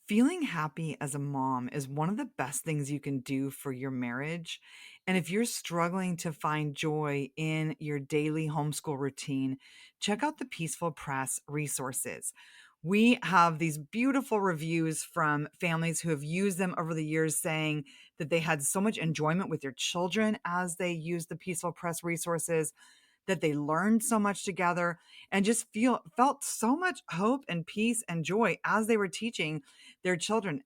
Feeling happy as a mom is one of the best things you can do for your marriage. And if you're struggling to find joy in your daily homeschool routine, check out the Peaceful Press resources. We have these beautiful reviews from families who have used them over the years saying that they had so much enjoyment with their children as they used the Peaceful Press resources, that they learned so much together and just felt so much hope and peace and joy as they were teaching their children.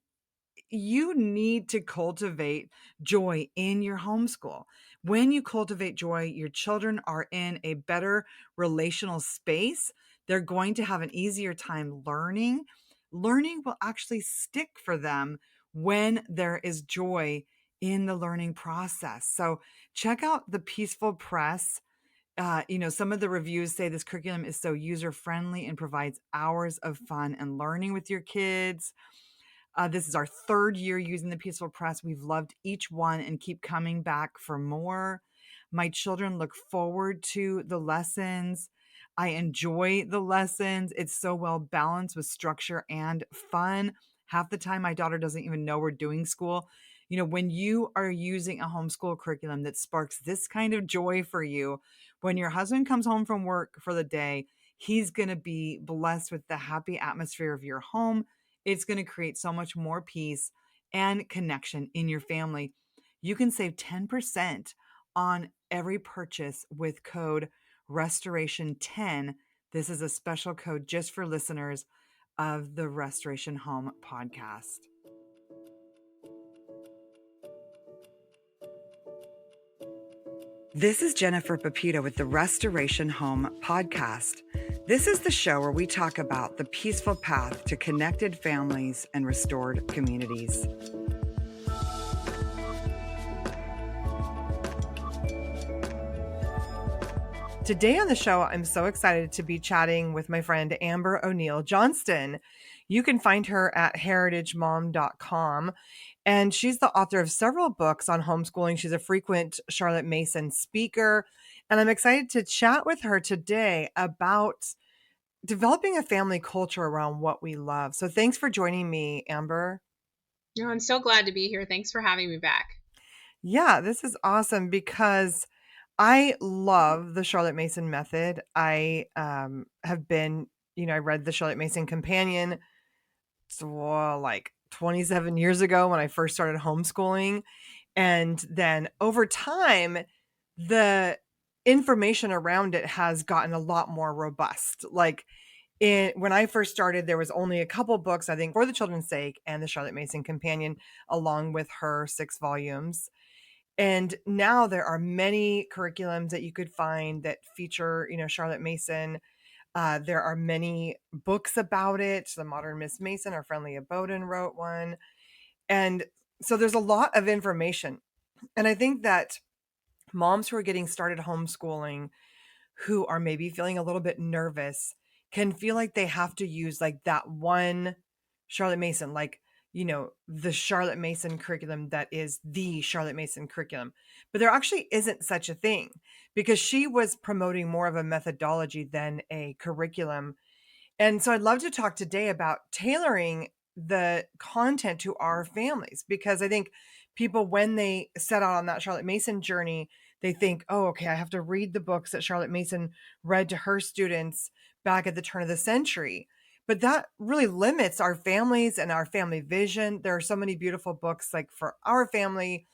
You need to cultivate joy in your homeschool. When you cultivate joy, your children are in a better relational space. They're going to have an easier time learning. Learning will actually stick for them when there is joy in the learning process. So check out the Peaceful Press. Some of the reviews say this curriculum is so user friendly and provides hours of fun and learning with your kids. This is our third year using the Peaceful Press. We've loved each one and keep coming back for more. My children look forward to the lessons. I enjoy the lessons. It's so well balanced with structure and fun. Half the time, my daughter doesn't even know we're doing school. When you are using a homeschool curriculum that sparks this kind of joy for you, when your husband comes home from work for the day, he's going to be blessed with the happy atmosphere of your home. It's going to create so much more peace and connection in your family. You can save 10% on every purchase with code Restoration10. This is a special code just for listeners of the Restoration Home podcast. This is Jennifer Pepito with the Restoration Home podcast. This is the show where we talk about the peaceful path to connected families and restored communities. Today on the show, I'm so excited to be chatting with my friend Amber O'Neal Johnston. You can find her at heritagemom.com. And she's the author of several books on homeschooling. She's a frequent Charlotte Mason speaker. And I'm excited to chat with her today about developing a family culture around what we love. So thanks for joining me, Amber. No, I'm so glad to be here. Thanks for having me back. Yeah, this is awesome because I love the Charlotte Mason method. I have been, I read the Charlotte Mason Companion like 27 years ago when I first started homeschooling. And then over time, the information around it has gotten a lot more robust. Like when I first started, there was only a couple books, I think, For the Children's Sake and the Charlotte Mason Companion, along with her 6 volumes. And now there are many curriculums that you could find that feature, Charlotte Mason. There are many books about it. The Modern Miss Mason, our friend Leah Bowden wrote one. And so there's a lot of information. And I think that moms who are getting started homeschooling, who are maybe feeling a little bit nervous, can feel like they have to use like that one Charlotte Mason, like, the Charlotte Mason curriculum that is the Charlotte Mason curriculum. But there actually isn't such a thing because she was promoting more of a methodology than a curriculum. And so I'd love to talk today about tailoring the content to our families because I think people, when they set out on that Charlotte Mason journey, they think, oh, okay, I have to read the books that Charlotte Mason read to her students back at the turn of the century. But that really limits our families and our family vision. There are so many beautiful books. Like for our family,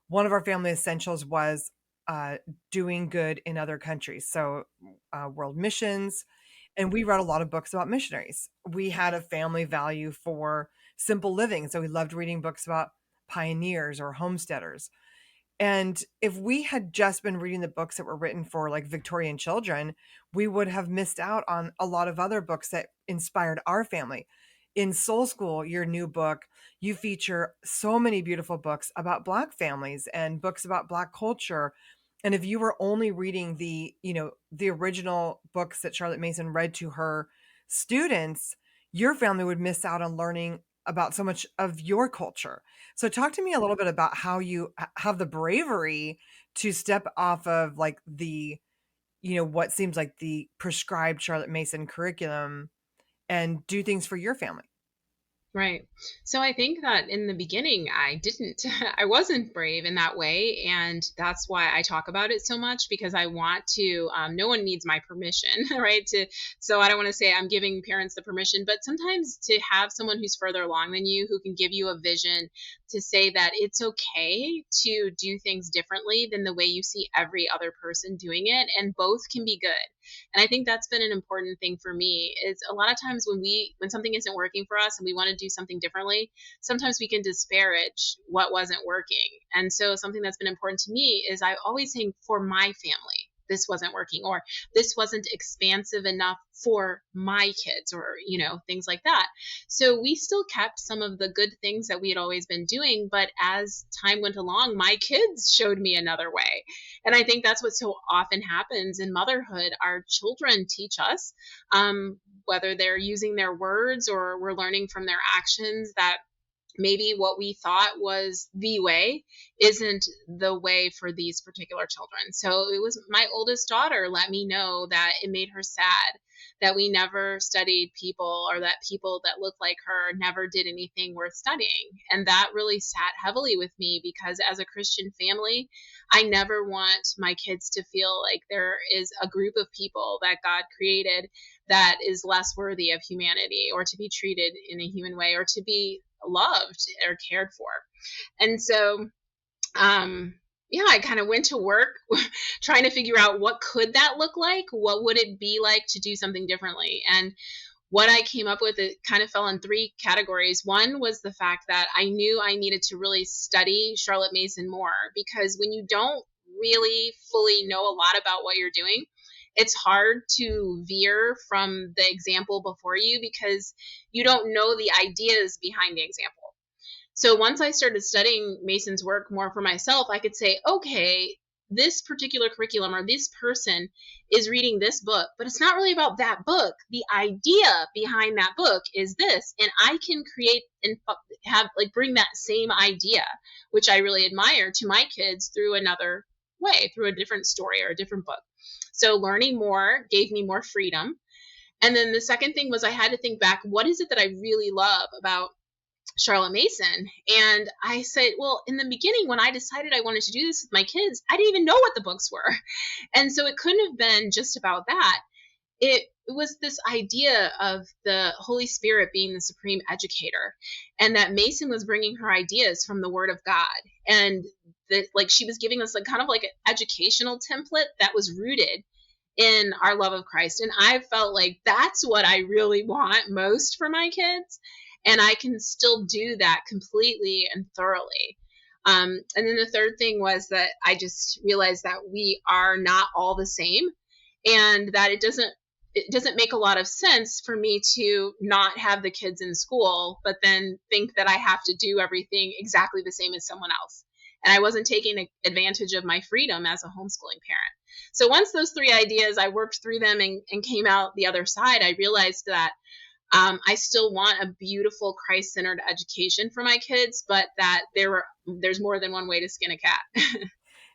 one of our family essentials was doing good in other countries. So world missions. And we read a lot of books about missionaries. We had a family value for simple living. So we loved reading books about pioneers or homesteaders. And if we had just been reading the books that were written for like Victorian children, we would have missed out on a lot of other books that inspired our family. In Soul School, your new book, you feature so many beautiful books about Black families and books about Black culture. And if you were only reading the original books that Charlotte Mason read to her students, your family would miss out on learning about so much of your culture. So talk to me a little bit about how you have the bravery to step off of like what seems like the prescribed Charlotte Mason curriculum and do things for your family. Right. So I think that in the beginning, I didn't, I wasn't brave in that way. And that's why I talk about it so much because I want to, no one needs my permission, right? So I don't want to say I'm giving parents the permission, but sometimes to have someone who's further along than you who can give you a vision to say that it's okay to do things differently than the way you see every other person doing it. And both can be good. And I think that's been an important thing for me is a lot of times when something isn't working for us and we want to do something differently, sometimes we can disparage what wasn't working. And so something that's been important to me is I always think for my family this wasn't working, or this wasn't expansive enough for my kids, or things like that. So we still kept some of the good things that we had always been doing, but as time went along, my kids showed me another way. And I think that's what so often happens in motherhood. Our children teach us, whether they're using their words or we're learning from their actions, that maybe what we thought was the way isn't the way for these particular children. So it was my oldest daughter let me know that it made her sad that we never studied people, or that people that looked like her never did anything worth studying. And that really sat heavily with me because as a Christian family, I never want my kids to feel like there is a group of people that God created that is less worthy of humanity, or to be treated in a human way, or to be loved or cared for. And so, yeah, I kind of went to work trying to figure out what could that look like? What would it be like to do something differently? And what I came up with, it kind of fell in three categories. One was the fact that I knew I needed to really study Charlotte Mason more, because when you don't really fully know a lot about what you're doing, it's hard to veer from the example before you because you don't know the ideas behind the example. So once I started studying Mason's work more for myself, I could say, okay, this particular curriculum or this person is reading this book, but it's not really about that book. The idea behind that book is this, and I can create and have bring that same idea, which I really admire, to my kids through another way, through a different story or a different book. So learning more gave me more freedom. And then the second thing was I had to think back, what is it that I really love about Charlotte Mason? And I said, well, in the beginning, when I decided I wanted to do this with my kids, I didn't even know what the books were. And so it couldn't have been just about that. It was this idea of the Holy Spirit being the supreme educator, and that Mason was bringing her ideas from the Word of God. And that, she was giving us kind of like an educational template that was rooted in our love of Christ. And I felt like that's what I really want most for my kids. And I can still do that completely and thoroughly. And then the third thing was that I just realized that we are not all the same, and that it doesn't make a lot of sense for me to not have the kids in school, but then think that I have to do everything exactly the same as someone else. And I wasn't taking advantage of my freedom as a homeschooling parent. So once those three ideas, I worked through them and came out the other side, I realized that I still want a beautiful Christ-centered education for my kids, but that there's more than one way to skin a cat.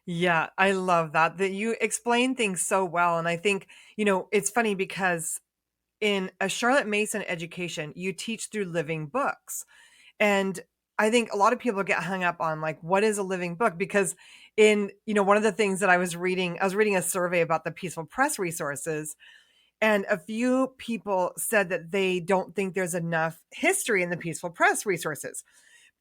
Yeah, I love that you explain things so well. And I think, it's funny because in a Charlotte Mason education, you teach through living books. And I think a lot of people get hung up on like, what is a living book? Because one of the things that I was reading a survey about the Peaceful Press resources, and a few people said that they don't think there's enough history in the Peaceful Press resources.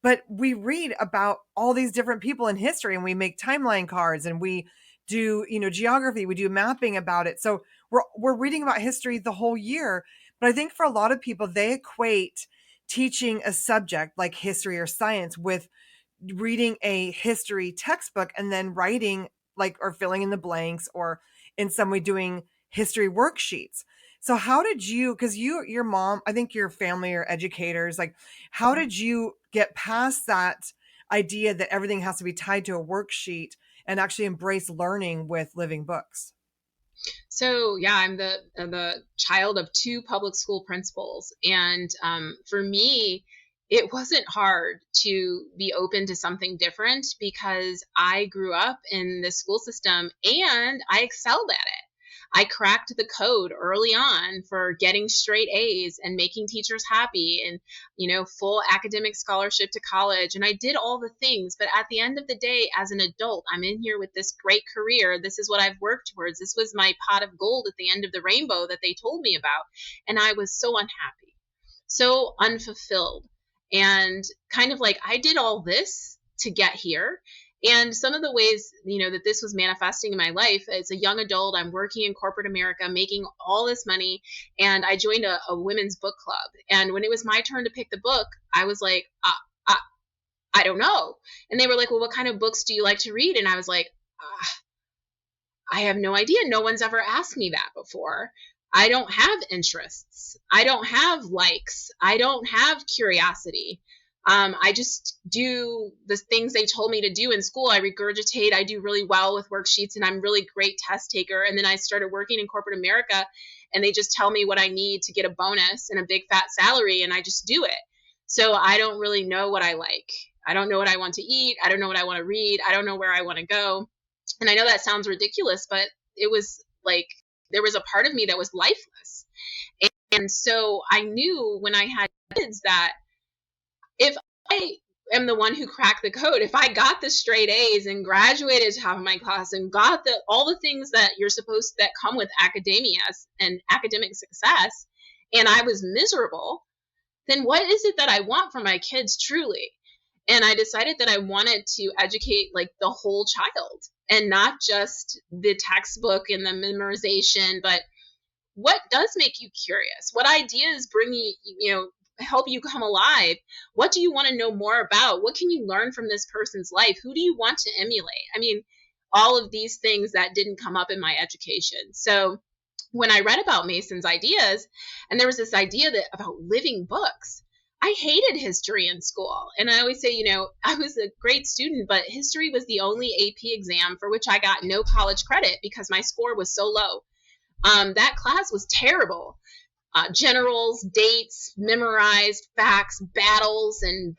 But we read about all these different people in history, and we make timeline cards, and we do, geography, we do mapping about it. So we're reading about history the whole year. But I think for a lot of people, they equate teaching a subject like history or science with reading a history textbook and then writing or filling in the blanks, or in some way doing history worksheets. So how did you, because your mom, I think your family are educators, like how did you get past that idea that everything has to be tied to a worksheet and actually embrace learning with living books? So yeah, I'm the child of two public school principals, and for me, it wasn't hard to be open to something different because I grew up in the school system and I excelled at it. I cracked the code early on for getting straight A's and making teachers happy, and, full academic scholarship to college. And I did all the things. But at the end of the day, as an adult, I'm in here with this great career. This is what I've worked towards. This was my pot of gold at the end of the rainbow that they told me about. And I was so unhappy, so unfulfilled, and kind of like, I did all this to get here. And some of the ways, that this was manifesting in my life as a young adult, I'm working in corporate America, making all this money, and I joined a women's book club. And when it was my turn to pick the book, I was like, I don't know. And they were like, well, what kind of books do you like to read? And I was like, I have no idea. No one's ever asked me that before. I don't have interests. I don't have likes. I don't have curiosity. I just do the things they told me to do in school. I regurgitate. I do really well with worksheets, and I'm really great test taker. And then I started working in corporate America, and they just tell me what I need to get a bonus and a big fat salary, and I just do it. So I don't really know what I like. I don't know what I want to eat. I don't know what I want to read. I don't know where I want to go. And I know that sounds ridiculous, but it was like there was a part of me that was lifeless. And so I knew when I had kids that if I am the one who cracked the code, if I got the straight A's and graduated to top of my class and got all the things that you're supposed that come with academia and academic success, and I was miserable, then what is it that I want for my kids truly? And I decided that I wanted to educate like the whole child, and not just the textbook and the memorization, but what does make you curious? What ideas bring you, help you come alive? What do you want to know more about? What can you learn from this person's life? Who do you want to emulate? I mean, all of these things that didn't come up in my education. So when I read about Mason's ideas, and there was this idea about living books, I hated history in school. And I always say, I was a great student, but history was the only AP exam for which I got no college credit because my score was so low. That class was terrible. Generals, dates, memorized facts, battles and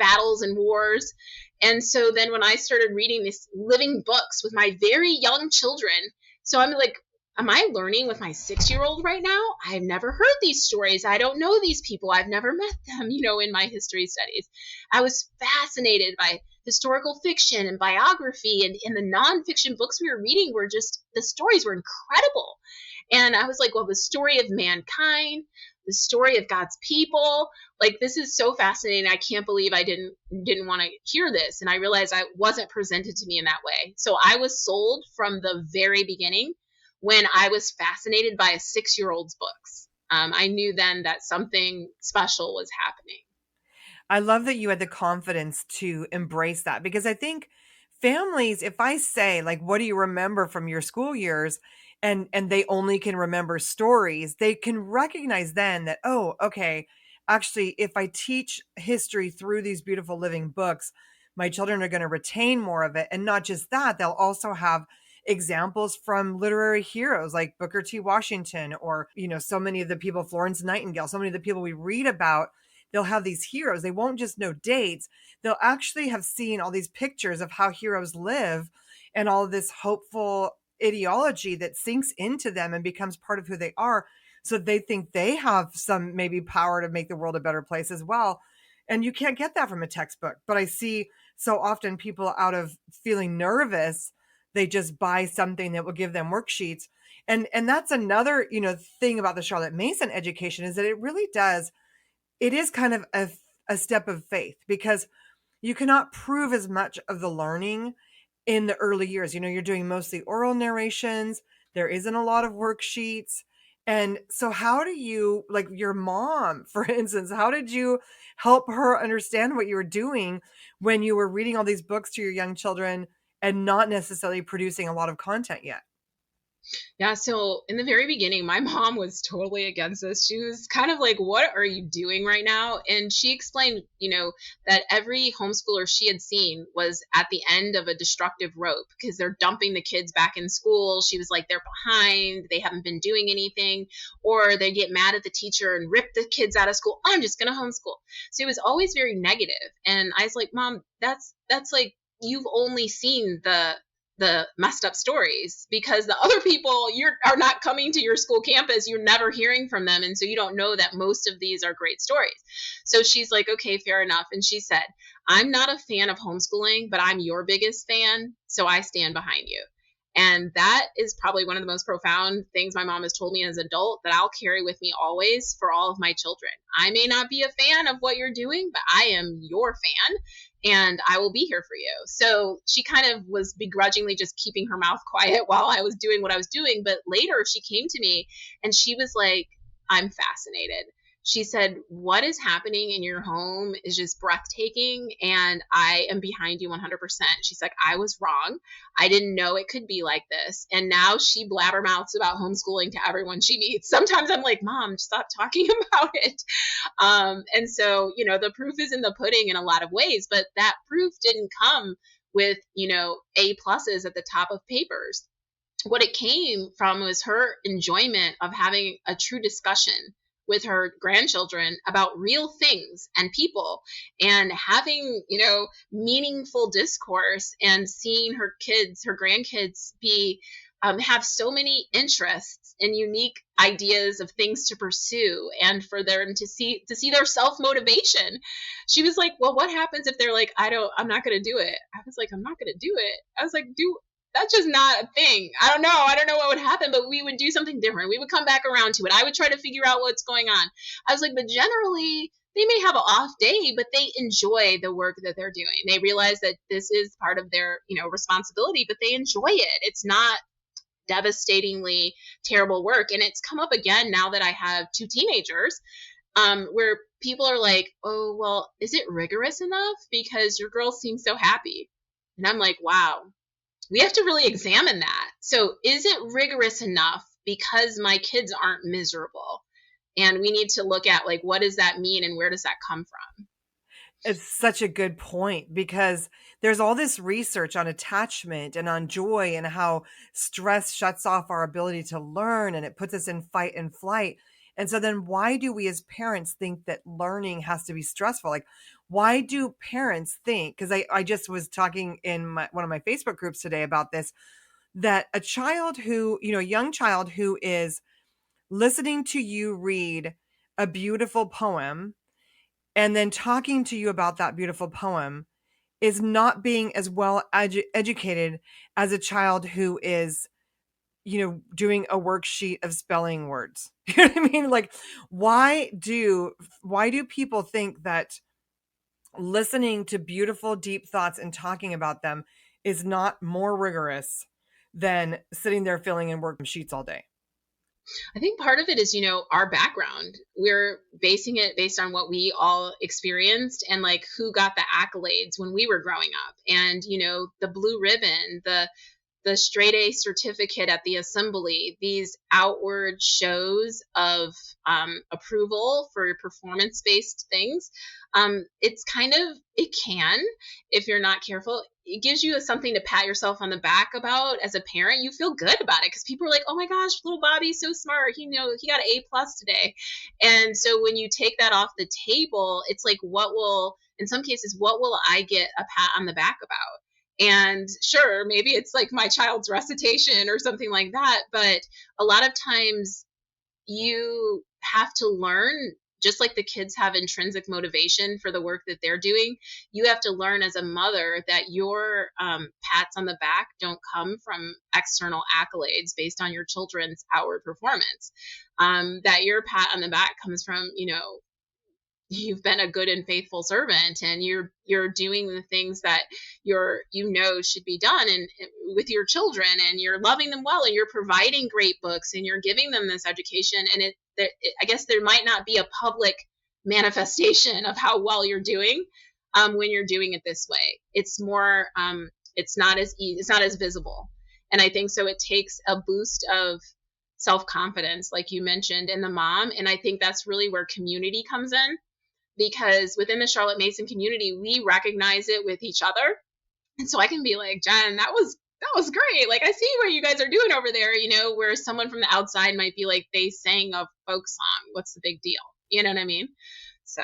wars. And so then when I started reading these living books with my very young children, so I'm like, am I learning with my 6-year-old right now? I've never heard these stories. I don't know these people. I've never met them, in my history studies. I was fascinated by historical fiction and biography, and the nonfiction books we were reading were just, the stories were incredible. And I was like, well, the story of mankind, the story of God's people, like, this is so fascinating. I can't believe I didn't want to hear this. And I realized I wasn't presented to me in that way. So I was sold from the very beginning when I was fascinated by a 6-year-old's books. I knew then that something special was happening. I love that you had the confidence to embrace that, because I think families, if I say, like, what do you remember from your school years? And they only can remember stories, they can recognize then that, oh, okay, actually, if I teach history through these beautiful living books, my children are going to retain more of it. And not just that, they'll also have examples from literary heroes like Booker T. Washington, or, so many of the people, Florence Nightingale, so many of the people we read about. They'll have these heroes. They won't just know dates. They'll actually have seen all these pictures of how heroes live, and all of this hopeful ideology that sinks into them and becomes part of who they are. So they think they have some maybe power to make the world a better place as well. And you can't get that from a textbook. But I see so often people, out of feeling nervous, they just buy something that will give them worksheets. And that's another, thing about the Charlotte Mason education, is that it is kind of a step of faith, because you cannot prove as much of the learning in the early years. You're doing mostly oral narrations. There isn't a lot of worksheets. And so how do you, like your mom, for instance, how did you help her understand what you were doing when you were reading all these books to your young children and not necessarily producing a lot of content yet? Yeah, so in the very beginning, my mom was totally against this. She was kind of like, what are you doing right now? And she explained, that every homeschooler she had seen was at the end of a destructive rope because they're dumping the kids back in school. She was like, they're behind, they haven't been doing anything, or they get mad at the teacher and rip the kids out of school. I'm just going to homeschool. So it was always very negative. And I was like, Mom, that's like, you've only seen the messed up stories, because the other people are not coming to your school campus, you're never hearing from them, and so you don't know that most of these are great stories. So she's like, okay, fair enough. And she said, I'm not a fan of homeschooling, but I'm your biggest fan, so I stand behind you. And that is probably one of the most profound things my mom has told me as an adult, that I'll carry with me always for all of my children. I may not be a fan of what you're doing, but I am your fan and I will be here for you. So she kind of was begrudgingly just keeping her mouth quiet while I was doing what I was doing. But later she came to me and she was like, I'm fascinated. She said, what is happening in your home is just breathtaking, and I am behind you 100%. She's like, I was wrong. I didn't know it could be like this. And now she blabbermouths about homeschooling to everyone she meets. Sometimes I'm like, Mom, stop talking about it. And so, the proof is in the pudding in a lot of ways, but that proof didn't come with, A pluses at the top of papers. What it came from was her enjoyment of having a true discussion with her grandchildren about real things and people, and having, meaningful discourse, and seeing her kids, her grandkids be have so many interests and unique ideas of things to pursue, and for them to see their self motivation. She was like, well, what happens if they're like, I'm not going to do it? I was like, I'm not going to do it. I was like, that's just not a thing. I don't know. I don't know what would happen, but we would do something different. We would come back around to it. I would try to figure out what's going on. I was like, but generally, they may have an off day, but they enjoy the work that they're doing. They realize that this is part of their, responsibility, but they enjoy it. It's not devastatingly terrible work. And it's come up again now that I have two teenagers, where people are like, oh, well, is it rigorous enough? Because your girls seem so happy. And I'm like, wow, we have to really examine that. So is it rigorous enough because my kids aren't miserable? And we need to look at, like, what does that mean and where does that come from? It's such a good point, because there's all this research on attachment and on joy and how stress shuts off our ability to learn and it puts us in fight and flight. And so then why do we as parents think that learning has to be stressful? Like, why do parents think? Because I just was talking in one of my Facebook groups today about this, that a child who, a young child who is listening to you read a beautiful poem and then talking to you about that beautiful poem is not being as well educated as a child who is, doing a worksheet of spelling words. You know what I mean? Like, why do people think that listening to beautiful deep thoughts and talking about them is not more rigorous than sitting there filling in work sheets all day? I think part of it is, our background. We're basing it based on what we all experienced and like who got the accolades when we were growing up. And, the blue ribbon, the straight A certificate at the assembly, these outward shows of approval for performance based things. It's kind of, it can, if you're not careful, it gives you something to pat yourself on the back about as a parent. You feel good about it because people are like, oh my gosh, little Bobby's so smart. He got an A plus today. And so when you take that off the table, it's like, in some cases, what will I get a pat on the back about? And sure, maybe it's like my child's recitation or something like that. But a lot of times you have to learn, just like the kids have intrinsic motivation for the work that they're doing. You have to learn as a mother that your pats on the back don't come from external accolades based on your children's outward performance. That your pat on the back comes from, you've been a good and faithful servant, and you're doing the things that should be done and with your children, and you're loving them well, and you're providing great books, and you're giving them this education. And I guess there might not be a public manifestation of how well you're doing when you're doing it this way. It's more it's not as easy, it's not as visible. And I think so it takes a boost of self-confidence, like you mentioned, in the mom. And I think that's really where community comes in, because within the Charlotte Mason community, we recognize it with each other. And so I can be like, Jen, that was great. Like, I see what you guys are doing over there, where someone from the outside might be like, they sang a folk song. What's the big deal? You know what I mean? So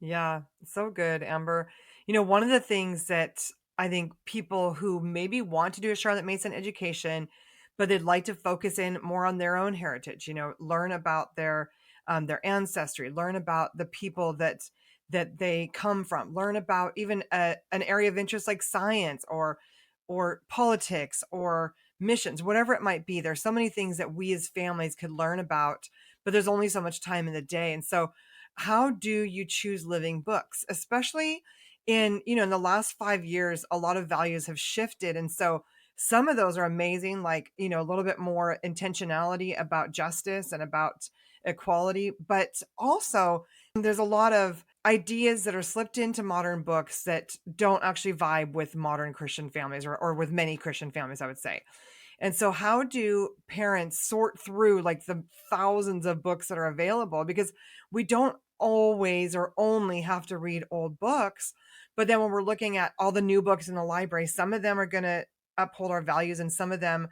Yeah, so good, Amber. One of the things that I think people who maybe want to do a Charlotte Mason education, but they'd like to focus in more on their own heritage, learn about their ancestry, learn about the people that they come from, learn about even an area of interest like science or politics or missions, whatever it might be. There's so many things that we as families could learn about, but there's only so much time in the day. And so how do you choose living books, especially in the last 5 years, a lot of values have shifted. And so some of those are amazing, like, a little bit more intentionality about justice and about equality. But also, there's a lot of ideas that are slipped into modern books that don't actually vibe with modern Christian families or with many Christian families, I would say. And so how do parents sort through like the thousands of books that are available? Because we don't always or only have to read old books. But then when we're looking at all the new books in the library, some of them are going to uphold our values and some of them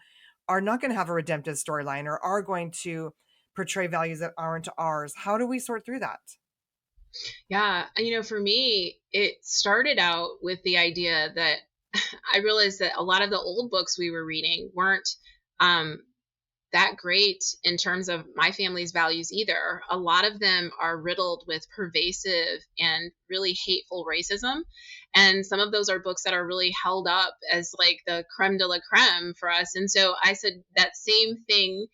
are not going to have a redemptive storyline or are going to portray values that aren't ours. How do we sort through that? Yeah, and for me, it started out with the idea that I realized that a lot of the old books we were reading weren't um, that great in terms of my family's values either. A lot of them are riddled with pervasive and really hateful racism. And some of those are books that are really held up as like the creme de la creme for us. And so I said that same thing.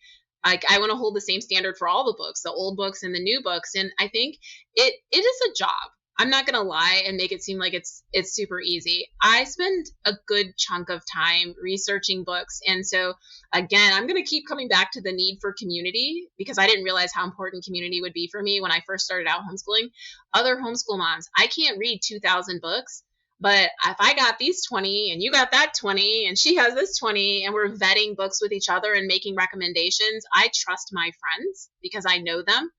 Like I want to hold the same standard for all the books, the old books and the new books. And I think it is a job. I'm not gonna lie and make it seem like it's super easy. I spend a good chunk of time researching books, and so again, I'm going to keep coming back to the need for community because I didn't realize how important community would be for me when I first started out homeschooling. Other homeschool moms, I can't read 2,000 books, but if I got these 20 and you got that 20 and she has this 20 and we're vetting books with each other and making recommendations, I trust my friends because I know them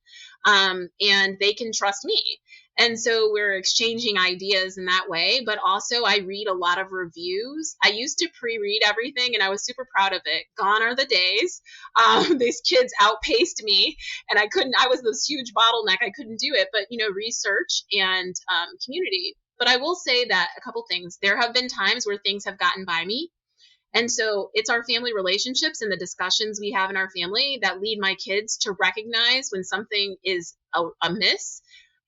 and they can trust me. And so we're exchanging ideas in that way. But also, I read a lot of reviews. I used to pre read everything and I was super proud of it. Gone are the days. These kids outpaced me and I was this huge bottleneck. I couldn't do it. But, research and community. But I will say that a couple things. There have been times where things have gotten by me. And so it's our family relationships and the discussions we have in our family that lead my kids to recognize when something is amiss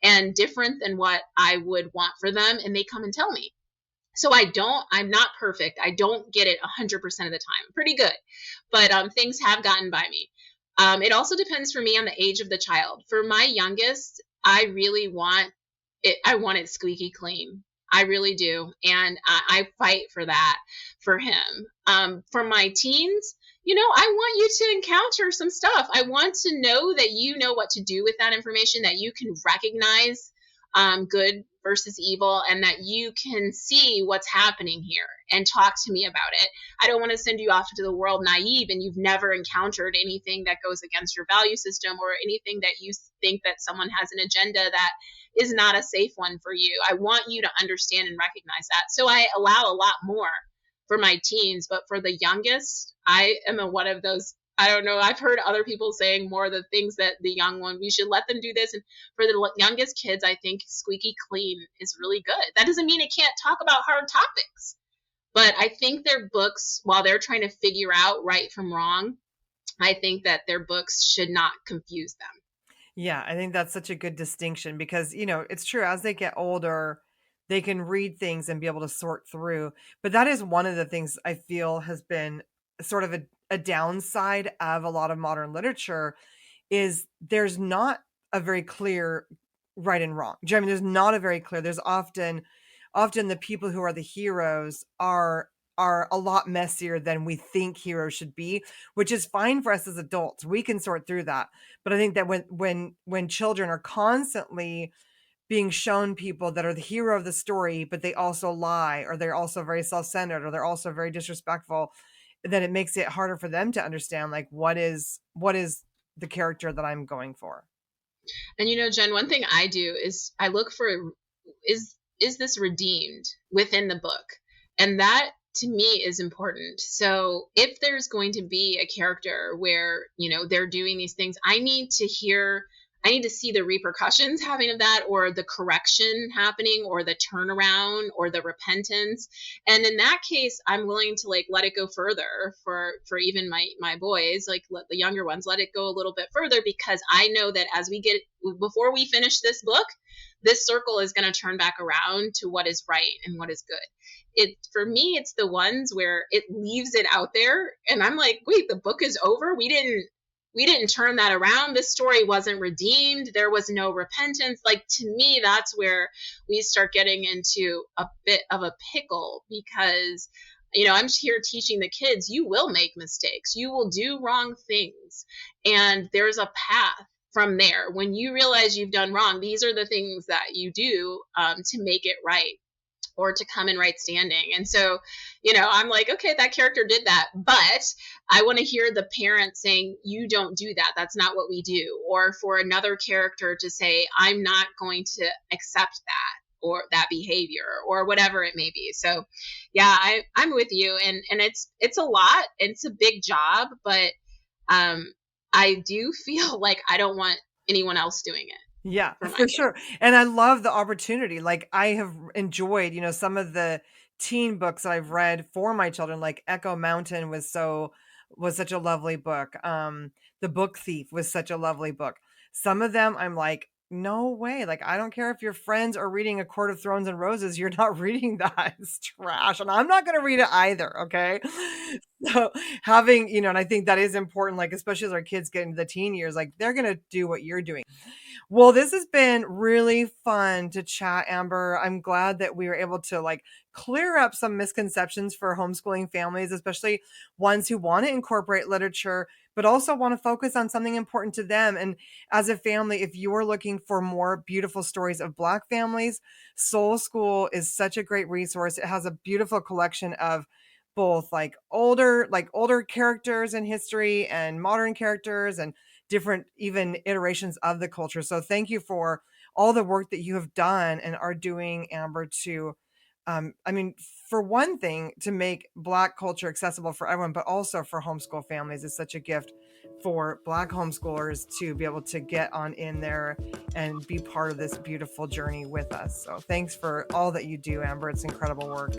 and different than what I would want for them. And they come and tell me. So I'm not perfect. I don't get it 100% of the time. Pretty good. But things have gotten by me. It also depends for me on the age of the child. For my youngest, I really want it. I want it squeaky clean. I really do. And I fight for that for him. For my teens, I want you to encounter some stuff. I want to know that you know what to do with that information, that you can recognize good versus evil, and that you can see what's happening here and talk to me about it. I don't want to send you off into the world naive and you've never encountered anything that goes against your value system or anything that you think that someone has an agenda that is not a safe one for you. I want you to understand and recognize that. So I allow a lot more for my teens, but for the youngest, I am one of those. I don't know. I've heard other people saying more the things that the young one, we should let them do this. And for the youngest kids, I think squeaky clean is really good. That doesn't mean it can't talk about hard topics, but I think their books, while they're trying to figure out right from wrong, I think that their books should not confuse them. Yeah, I think that's such a good distinction because, it's true as they get older, they can read things and be able to sort through. But that is one of the things I feel has been sort of a downside of a lot of modern literature is there's not a very clear right and wrong. Do you know what I mean? There's not a very clear. There's often the people who are the heroes are a lot messier than we think heroes should be, which is fine for us as adults. We can sort through that. But I think that when children are constantly being shown people that are the hero of the story, but they also lie, or they're also very self-centered, or they're also very disrespectful, then it makes it harder for them to understand like what is the character that I'm going for. And Jen, one thing I do is I look for is this redeemed within the book? And that to me is important. So if there's going to be a character where, they're doing these things, I need to hear I need to see the repercussions happening of that, or the correction happening, or the turnaround, or the repentance. And in that case, I'm willing to like let it go further for even my boys, like let the younger ones let it go a little bit further, because I know that as we get before we finish this book, this circle is going to turn back around to what is right and what is good. It for me, it's the ones where it leaves it out there and I'm like, wait, the book is over, we didn't turn that around, this story wasn't redeemed, there was no repentance. Like, to me, that's where we start getting into a bit of a pickle, because I'm here teaching the kids, you will make mistakes, you will do wrong things, and there's a path from there. When you realize you've done wrong, these are the things that you do to make it right, or to come in right standing. And so, I'm like, okay, that character did that, but I want to hear the parent saying, you don't do that. That's not what we do. Or for another character to say, I'm not going to accept that, or that behavior, or whatever it may be. So yeah, I'm with you. And it's a lot. It's a big job, but I do feel like I don't want anyone else doing it Yeah, for my for kids. sure, and I love the opportunity, like, I have enjoyed, some of the teen books that I've read for my children, like Echo Mountain was such a lovely book, The Book Thief was such a lovely book. Some of them, I'm like, "No way," like, I don't care if your friends are reading A Court of Thorns and Roses, you're not reading that, it's trash, and I'm not gonna read it either, okay? So, having and I think that is important, like, especially as our kids get into the teen years, like, they're gonna do what you're doing. Well, this has been really fun to chat, Amber. I'm glad that we were able to like clear up some misconceptions for homeschooling families, especially ones who want to incorporate literature, but also want to focus on something important to them. And as a family, if you're looking for more beautiful stories of Black families, Soul School is such a great resource. It has a beautiful collection of both like older characters in history and modern characters and different even iterations of the culture. So thank you for all the work that you have done and are doing, Amber, to I mean, for one thing, to make Black culture accessible for everyone, but also for homeschool families is such a gift for Black homeschoolers to be able to get on in there and be part of this beautiful journey with us. So thanks for all that you do, Amber. It's incredible work.